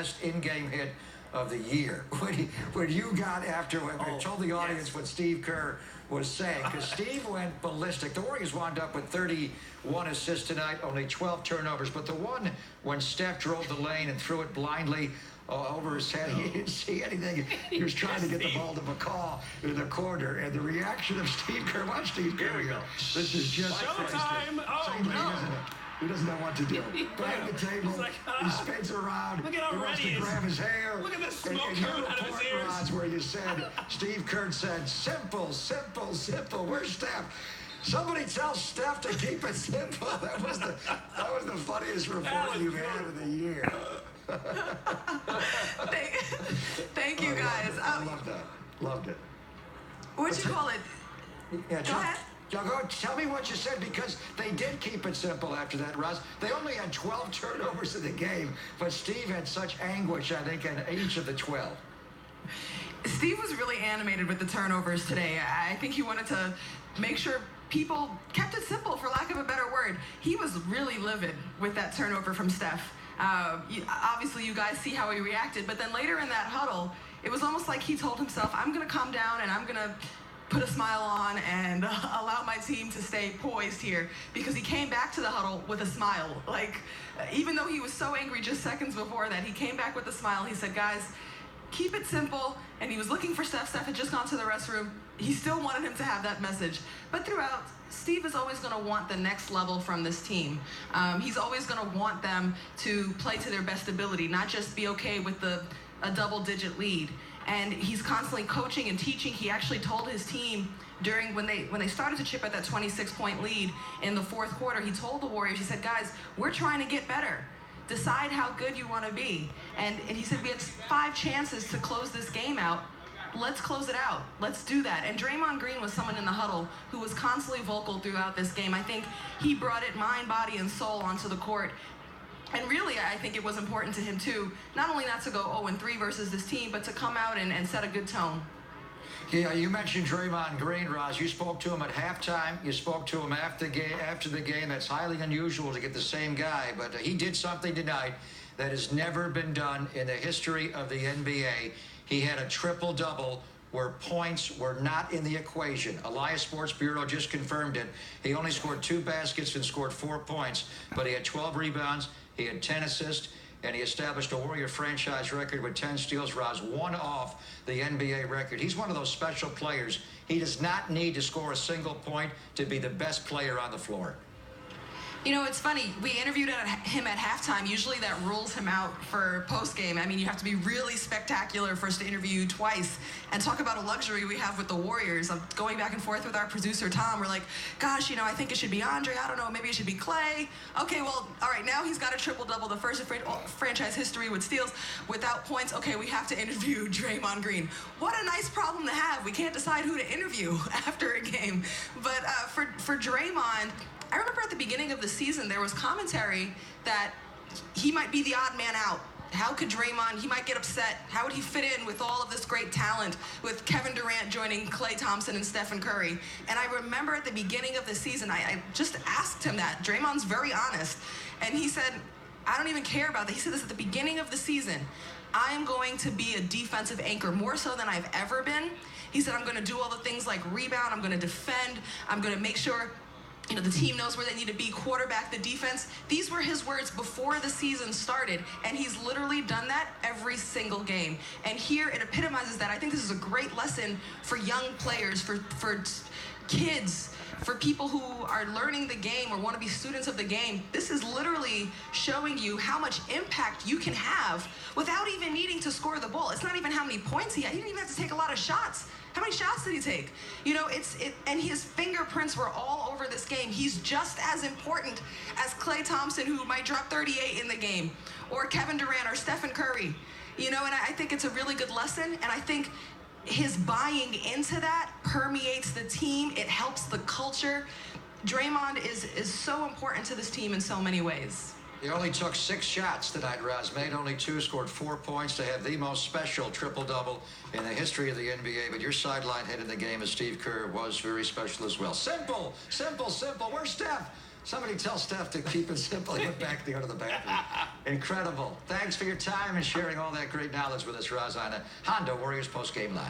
best in-game hit of the year. When you got after, I told the audience what Steve Kerr was saying, because Steve went ballistic. The Warriors wound up with 31 assists tonight, only 12 turnovers, but the one when Steph drove the lane and threw it blindly over his head, he didn't see anything. He was trying to get the ball to McCall in the corner, and the reaction of Steve Kerr, watch Steve Kerr go. This is just showtime. Oh, no. He doesn't know what to do. Bang the table. Like, he spins around. Look at he wants to grab his hair. Look at the smoke and coming out of his ears. Rods where you said, Steve Kerr said, simple, simple, simple. Where's Steph? Somebody tell Steph to keep it simple. That was the funniest report you've had of the year. Thank you, guys. I loved that. Loved it. What'd you call it? Yeah, Go ahead. Tell me what you said, because they did keep it simple after that, Russ. They only had 12 turnovers in the game, but Steve had such anguish, I think, in each of the 12. Steve was really animated with the turnovers today. I think he wanted to make sure people kept it simple, for lack of a better word. He was really livid with that turnover from Steph. Obviously, you guys see how he reacted, but then later in that huddle, it was almost like he told himself, I'm going to calm down and I'm going to put a smile on and allow my team to stay poised here, because he came back to the huddle with a smile. Like, even though he was so angry just seconds before that, he came back with a smile. He said, guys, keep it simple. And he was looking for Steph. Steph had just gone to the restroom. He still wanted him to have that message. But throughout, Steve is always going to want the next level from this team. He's always going to want them to play to their best ability, not just be okay with a double-digit lead. And he's constantly coaching and teaching. He actually told his team when they started to chip at that 26-point lead in the fourth quarter, he told the Warriors, he said, guys, we're trying to get better. Decide how good you want to be. And he said, we had 5 chances to close this game out. Let's close it out. Let's do that. And Draymond Green was someone in the huddle who was constantly vocal throughout this game. I think he brought it mind, body, and soul onto the court. And really, I think it was important to him, too, not only not to go 0-3 versus this team, but to come out and set a good tone. Yeah, you mentioned Draymond Green, Roz. You spoke to him at halftime. You spoke to him after the game. That's highly unusual to get the same guy. But he did something tonight that has never been done in the history of the NBA. He had a triple-double where points were not in the equation. Elias Sports Bureau just confirmed it. He only scored 2 baskets and scored 4 points, but he had 12 rebounds. He had 10 assists, and he established a Warrior franchise record with 10 steals, Roz, 1 off the NBA record. He's one of those special players. He does not need to score a single point to be the best player on the floor. You know, it's funny. We interviewed him at halftime. Usually that rules him out for postgame. I mean, you have to be really spectacular for us to interview you twice. And talk about a luxury we have with the Warriors. I'm going back and forth with our producer, Tom. We're like, gosh, you know, I think it should be Andre. I don't know, maybe it should be Clay. Okay, well, all right, now he's got a triple-double, the first in franchise history with steals, without points. Okay, we have to interview Draymond Green. What a nice problem to have. We can't decide who to interview after a game. But for Draymond, I remember at the beginning of the season, there was commentary that he might be the odd man out. How could Draymond, he might get upset. How would he fit in with all of this great talent, with Kevin Durant joining Klay Thompson and Stephen Curry? And I remember at the beginning of the season, I just asked him that. Draymond's very honest. And he said, I don't even care about that. He said this at the beginning of the season. I am going to be a defensive anchor, more so than I've ever been. He said, I'm going to do all the things like rebound. I'm going to defend. I'm going to make sure the team knows where they need to be, quarterback the defense. These were his words before the season started, and he's literally done that every single game. And here it epitomizes that. I think this is a great lesson for young players, for kids, for people who are learning the game or want to be students of the game. This is literally showing you how much impact you can have without even needing to score the ball. It's not even how many points he had. He didn't even have to take a lot of shots. How many shots did he take? And his fingerprints were all over this game. He's just as important as Klay Thompson, who might drop 38 in the game, or Kevin Durant or Stephen Curry. And I think it's a really good lesson, and I think his buying into that permeates the team. It helps the culture. Draymond is so important to this team in so many ways. He only took 6 shots tonight, Roz. Made only 2, scored 4 points to have the most special triple-double in the history of the NBA. But your sideline head in the game, as Steve Kerr, was very special as well. Simple, simple, simple. Where's Steph? Somebody tell Steph to keep it simple. He went back to go to the bathroom. Incredible. Thanks for your time and sharing all that great knowledge with us, Roz, on a Honda Warriors Post Game Live.